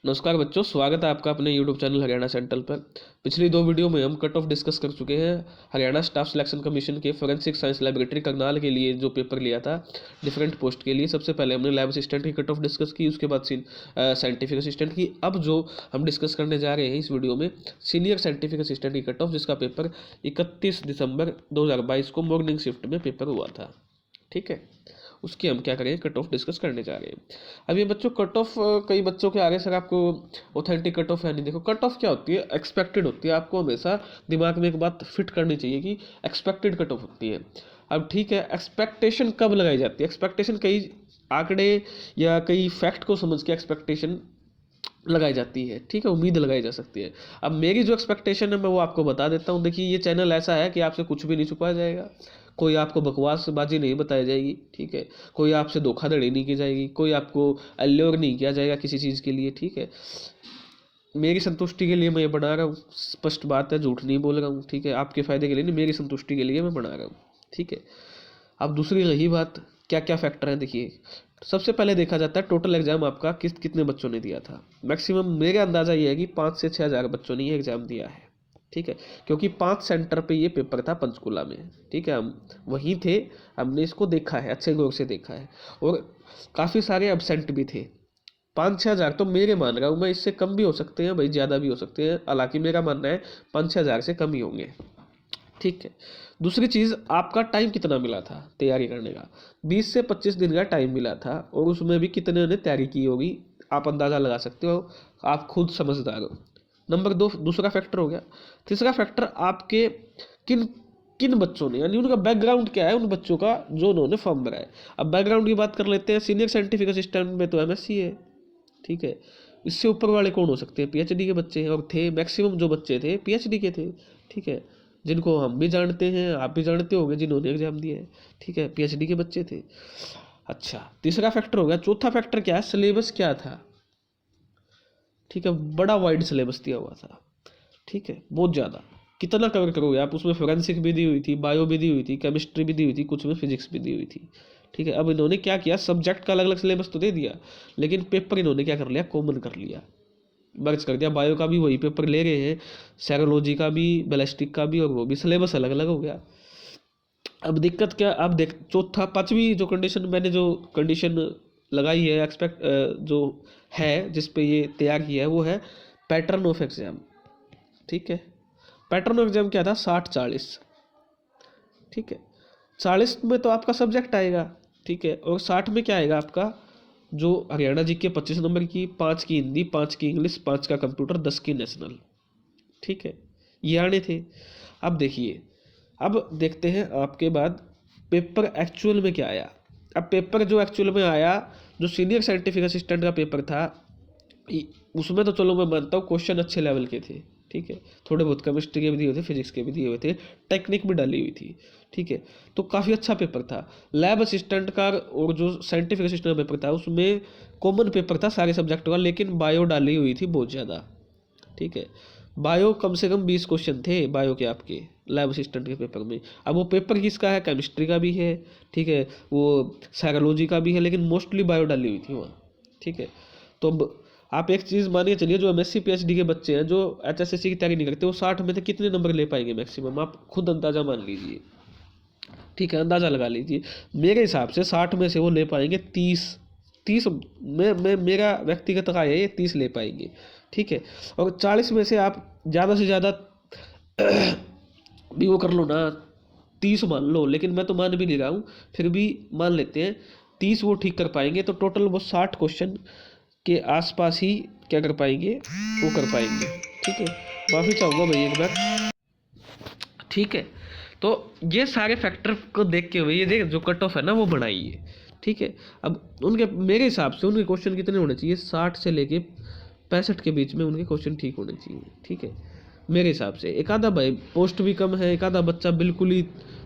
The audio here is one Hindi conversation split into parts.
नमस्कार बच्चों, स्वागत है आपका अपने यूट्यूब चैनल हरियाणा सेंट्रल पर। पिछली दो वीडियो में हम कट ऑफ डिस्कस कर चुके हैं। हरियाणा स्टाफ सिलेक्शन कमीशन के फोरेंसिक साइंस लैबोरेटरी करनाल के लिए जो पेपर लिया था डिफरेंट पोस्ट के लिए, सबसे पहले हमने लैब असिस्टेंट की कट ऑफ डिस्कस की, उसके बाद साइंटिफिक असिस्टेंट की। अब जो हम डिस्कस करने जा रहे हैं इस वीडियो में सीनियर साइंटिफिक असिस्टेंट की कट ऑफ, जिसका पेपर 31 दिसंबर 2022 को मॉर्निंग शिफ्ट में पेपर हुआ था। ठीक है, उसकी हम क्या करेंगे, कट ऑफ डिस्कस करने जा रहे हैं। अब ये बच्चों कट ऑफ, कई बच्चों के आगे सर आपको ऑथेंटिक कट ऑफ है नहीं। देखो, कट ऑफ क्या होती है, एक्सपेक्टेड होती है। आपको हमेशा दिमाग में एक बात फिट करनी चाहिए कि एक्सपेक्टेड कट ऑफ होती है। अब ठीक है, एक्सपेक्टेशन कब लगाई जाती है? एक्सपेक्टेशन कई आंकड़े या कई फैक्ट को समझ के एक्सपेक्टेशन लगाई जाती है। ठीक है, उम्मीद लगाई जा सकती है। अब मेरी जो एक्सपेक्टेशन है मैं वो आपको बता देता हूँ। देखिए, ये चैनल ऐसा है कि आपसे कुछ भी नहीं छुपाया जाएगा, कोई आपको बकवासबाजी नहीं बताई जाएगी। ठीक है, कोई आपसे धोखाधड़ी नहीं की जाएगी, कोई आपको अल्योर नहीं किया जाएगा किसी चीज़ के लिए। ठीक है, मेरी संतुष्टि के लिए मैं ये बना रहा हूँ, स्पष्ट बात है, झूठ नहीं बोल रहा हूँ। ठीक है, आपके फायदे के लिए नहीं, मेरी संतुष्टि के लिए मैं बना रहा हूँ। ठीक है, अब दूसरी रही बात, क्या क्या फैक्टर है। देखिए, सबसे पहले देखा जाता है टोटल एग्जाम आपका कितने बच्चों ने दिया था। मैक्सिमम मेरा अंदाज़ा ये है कि 5 से 6 हज़ार बच्चों ने ये एग्ज़ाम दिया है। ठीक है, क्योंकि 5 सेंटर पे ये पेपर था पंचकुला में। ठीक है, हम वहीं थे, हमने इसको देखा है, अच्छे गौर से देखा है, और काफ़ी सारे एबसेंट भी थे। 5-6 हज़ार तो मेरे मान रहा हूँ मैं, इससे कम भी हो सकते हैं भाई, ज़्यादा भी हो सकते हैं। हालांकि मेरा मानना है 5-6 हज़ार से कम ही होंगे। ठीक है, दूसरी चीज़, आपका टाइम कितना मिला था तैयारी करने का? 20 से 25 दिन का टाइम मिला था, और उसमें भी कितने ने तैयारी की होगी आप अंदाज़ा लगा सकते हो, आप खुद समझदार हो। नंबर 2 दूसरा फैक्टर हो गया। तीसरा फैक्टर, आपके किन किन बच्चों ने, यानी उनका बैकग्राउंड क्या है, उन बच्चों का जो उन्होंने फॉर्म भरा है। अब बैकग्राउंड की बात कर लेते हैं। सीनियर साइंटिफिक असिस्टेंट में तो MSc है। ठीक है, इससे ऊपर वाले कौन हो सकते हैं? PhD के बच्चे हैं, और थे मैक्सिमम जो बच्चे थे PhD के थे। ठीक है, जिनको हम भी जानते हैं, आप भी जानते होंगे जिन्होंने एग्जाम दिया है। ठीक है, PhD के बच्चे थे। अच्छा, तीसरा फैक्टर हो गया। चौथा फैक्टर क्या है, सिलेबस क्या था? ठीक है, बड़ा वाइड सिलेबस दिया हुआ था। ठीक है, बहुत ज़्यादा। कितना कवर करोगे आप? उसमें फोरेंसिक भी दी हुई थी, बायो भी दी हुई थी, केमिस्ट्री भी दी हुई थी, कुछ में फिजिक्स भी दी हुई थी। ठीक है, अब इन्होंने क्या किया, सब्जेक्ट का अलग अलग सिलेबस तो दे दिया, लेकिन पेपर इन्होंने क्या कर लिया, कॉमन कर लिया, मर्ज कर दिया। बायो का भी वही पेपर ले रहे हैं, सेरोलॉजी का भी, बैलिस्टिक का भी, और वो भी सिलेबस अलग अलग हो गया। अब दिक्कत क्या, अब देख, चौथा पांचवी जो कंडीशन मैंने जो कंडीशन लगाई है, एक्सपेक्ट जो है जिस पे ये तैयार किया है, वो है पैटर्न ऑफ एग्जाम। ठीक है, पैटर्न ऑफ एग्जाम क्या था, 60-40। ठीक है, 40 में तो आपका सब्जेक्ट आएगा। ठीक है, और 60 में क्या आएगा आपका, जो हरियाणा जी के 25 नंबर की, 5 की हिंदी, 5 की इंग्लिश, 5 का कंप्यूटर, 10 की नेशनल। ठीक है, ये आने थे। अब देखिए, अब देखते हैं आपके बाद पेपर एक्चुअल में क्या आया। अब पेपर जो एक्चुअल में आया, जो सीनियर साइंटिफिक असिस्टेंट का पेपर था, उसमें तो चलो मैं मानता हूँ क्वेश्चन अच्छे लेवल के थे। ठीक है, थोड़े बहुत केमिस्ट्री के भी दिए हुए थे, फिजिक्स के भी दिए हुए थे, टेक्निक भी डाली हुई थी। ठीक है, तो काफ़ी अच्छा पेपर था। लैब असिस्टेंट का और जो साइंटिफिक असिस्टेंट का पेपर था, उसमें कॉमन पेपर था सारे सब्जेक्ट का, लेकिन बायो डाली हुई थी बहुत ज़्यादा। ठीक है, बायो कम से कम 20 क्वेश्चन थे बायो के आपके लैब असिस्टेंट के पेपर में। अब वो पेपर किसका है, केमिस्ट्री का भी है, ठीक है, वो साइकोलॉजी का भी है, लेकिन मोस्टली बायो डाली हुई थी वहाँ। ठीक है, तो आप एक चीज़ मानिए चलिए, जो MSc PhD के बच्चे हैं, जो HSSC की तैयारी नहीं करते, वो 60 में से कितने नंबर ले पाएंगे मैक्सिमम, आप खुद अंदाज़ा मान लीजिए। ठीक है, अंदाज़ा लगा लीजिए। मेरे हिसाब से 60 में से वो ले पाएंगे 30। 30 में मेरा व्यक्तिगत राय है, ये 30 ले पाएंगे। ठीक है, और 40 में से आप ज़्यादा से ज़्यादा भी वो कर लो ना, 30 मान लो, लेकिन मैं तो मान भी नहीं रहा हूँ, फिर भी मान लेते हैं 30 वो ठीक कर पाएंगे, तो टोटल वो 60 क्वेश्चन के आसपास ही क्या कर पाएंगे, वो कर पाएंगे। ठीक है, माफ़ी चाहूँगा भाई एक बार। ठीक है, तो ये सारे फैक्टर को देख के हुए ये देख जो कट ऑफ है ना वो बनाई है। ठीक है, अब उनके मेरे हिसाब से उनके क्वेश्चन कितने होने चाहिए, 60 से लेके 65 के बीच में उनके क्वेश्चन ठीक होने चाहिए। ठीक है, मेरे हिसाब से। एक आधा भाई पोस्ट भी कम है, एक आधा बच्चा बिल्कुल ही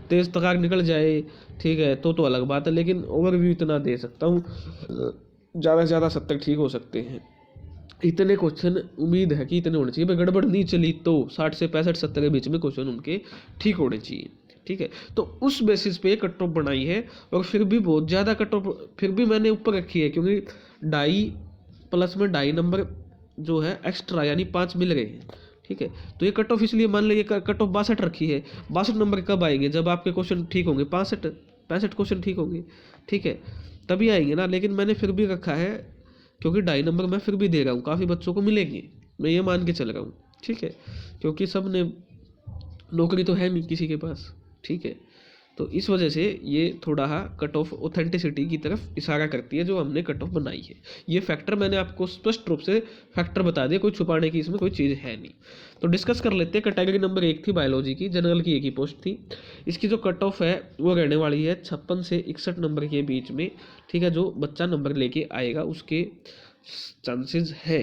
तेज तकार निकल जाए, ठीक है, तो अलग बात है, लेकिन ओवरव्यू इतना दे सकता हूँ, ज़्यादा से ज़्यादा 70 ठीक हो सकते हैं। इतने क्वेश्चन उम्मीद है कि इतने होने चाहिए, भाई गड़बड़ नहीं चली तो 60 से 65-70 के बीच में क्वेश्चन उनके ठीक होने चाहिए। ठीक है, तो उस बेसिस पे कट ऑफ बनाई है, और फिर भी बहुत ज़्यादा कट ऑफ फिर भी मैंने ऊपर रखी है, क्योंकि 2.5 प्लस में 2.5 नंबर जो है एक्स्ट्रा यानी 5 मिल रहे हैं, ठीक है। तो ये कट ऑफ इसलिए मान लीजिए कट ऑफ 62 रखी है। 62 नंबर कब आएंगे? जब आपके क्वेश्चन ठीक होंगे, 65 क्वेश्चन ठीक होंगे, ठीक है, तभी आएंगे ना। लेकिन मैंने फिर भी रखा है क्योंकि 2.5 नंबर मैं फिर भी दे रहा हूँ, काफ़ी बच्चों को मिलेंगे, मैं ये मान के चल रहा हूँ, ठीक है, क्योंकि सब ने नौकरी तो है नहीं किसी के पास, ठीक है। तो इस वजह से ये थोड़ा कट ऑफ ऑथेंटिसिटी की तरफ इशारा करती है जो हमने कट ऑफ बनाई है। ये फैक्टर मैंने आपको स्पष्ट रूप से फैक्टर बता दिया, कोई छुपाने की इसमें कोई चीज़ है नहीं। तो डिस्कस कर लेते हैं। कैटेगरी नंबर 1 थी बायोलॉजी की, जनरल की एक ही पोस्ट थी। इसकी जो कट ऑफ है वो रहने वाली है 56 से 61 नंबर के बीच में, ठीक है। जो बच्चा नंबर लेके आएगा उसके चांसेस है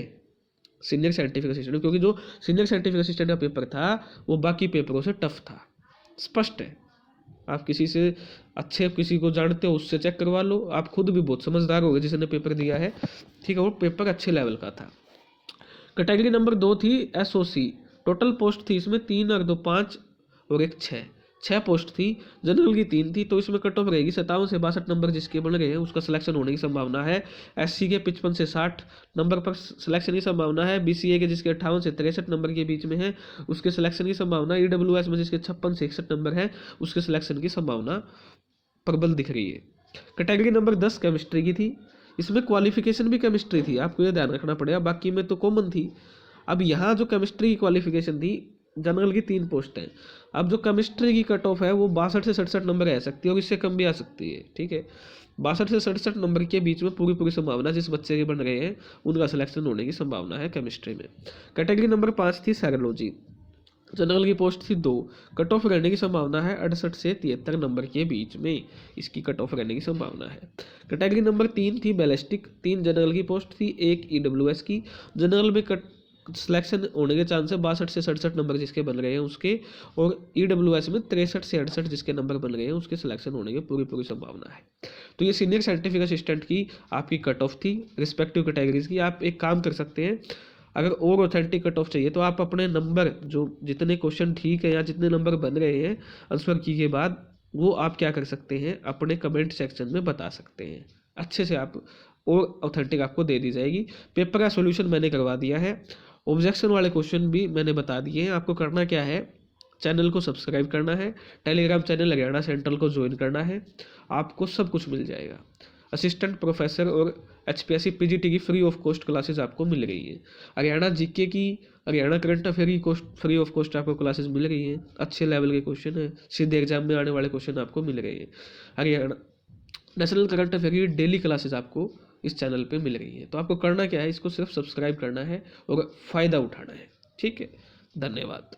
सीनियर साइंटिफिक असिस्टेंट, क्योंकि जो सीनियर साइंटिफिक असिस्टेंट का पेपर था वो बाकी पेपरों से टफ था, स्पष्ट है। आप किसी से अच्छे किसी को जानते हो उससे चेक करवा लो, आप खुद भी बहुत समझदार हो गए जिसने पेपर दिया है, ठीक है, वो पेपर अच्छे लेवल का था। कैटेगरी नंबर 2 थी एसओसी। टोटल पोस्ट थी इसमें 3 और 2 5 और एक 6 पोस्ट थी। जनरल की 3 थी, तो इसमें कट ऑफ रहेगी 57 से 62 नंबर जिसके बन रहे हैं उसका सिलेक्शन होने की संभावना है। एससी के 55 से 60 नंबर पर सिलेक्शन की संभावना है। बीसीए के जिसके 58 से 63 नंबर के बीच में है उसके सिलेक्शन की संभावना। ईडब्ल्यूएस में जिसके 56 से 61 नंबर है उसके सिलेक्शन की संभावना प्रबल दिख रही है। कैटेगरी नंबर 10 केमिस्ट्री की थी। इसमें क्वालिफिकेशन भी केमिस्ट्री थी, आपको ये ध्यान रखना पड़ेगा, बाकी में तो कॉमन थी। अब यहाँ जो केमिस्ट्री की क्वालिफिकेशन थी, जनरल की 3 पोस्ट हैं। अब जो केमिस्ट्री की कट ऑफ है वो 62 से 67 नंबर आ सकती है और इससे कम भी आ सकती है, ठीक है। 62 से 67 नंबर के बीच में पूरी संभावना जिस बच्चे के बन रहे हैं उनका सिलेक्शन होने की संभावना है केमिस्ट्री में। कैटेगरी नंबर 5 थी साइकोलॉजी। जनरल की पोस्ट थी 2। कट ऑफ रहने की संभावना है 68 से 73 नंबर के बीच में, इसकी कट ऑफ रहने की संभावना है। कैटेगरी नंबर 3 थी बैलिस्टिक। 3 जनरल की पोस्ट थी, 1 ईडब्ल्यूएस की। जनरल में सिलेक्शन होने के चांस है 62 से 67 नंबर जिसके बन रहे हैं उसके, और ईडब्ल्यूएस में 63 से 68 जिसके नंबर बन रहे हैं उसके सिलेक्शन होने की पूरी संभावना है। तो ये सीनियर साइंटिफिक असिस्टेंट की आपकी कट ऑफ थी रिस्पेक्टिव कैटेगरीज की। आप एक काम कर सकते हैं, अगर और ऑथेंटिक कट ऑफ चाहिए तो आप अपने नंबर जो जितने क्वेश्चन ठीक है या जितने नंबर बन रहे हैं आंसर की के बाद, वो आप क्या कर सकते हैं अपने कमेंट सेक्शन में बता सकते हैं, अच्छे से आप और ऑथेंटिक आपको दे दी जाएगी। पेपर का सॉल्यूशन मैंने करवा दिया है, ऑब्जेक्शन वाले क्वेश्चन भी मैंने बता दिए हैं। आपको करना क्या है, चैनल को सब्सक्राइब करना है, टेलीग्राम चैनल हरियाणा सेंट्रल को ज्वाइन करना है, आपको सब कुछ मिल जाएगा। असिस्टेंट प्रोफेसर और एचपीएससी पीजीटी की फ्री ऑफ कॉस्ट क्लासेस आपको मिल रही है। हरियाणा जीके की, हरियाणा करंट अफेयर की फ्री ऑफ कॉस्ट आपको क्लासेस मिल रही हैं। अच्छे लेवल के क्वेश्चन है, सीधे एग्जाम में आने वाले क्वेश्चन आपको मिल रहे हैं। हरियाणा नेशनल करंट अफेयर की डेली क्लासेस आपको इस चैनल पे मिल रही है। तो आपको करना क्या है, इसको सिर्फ सब्सक्राइब करना है और फ़ायदा उठाना है, ठीक है। धन्यवाद।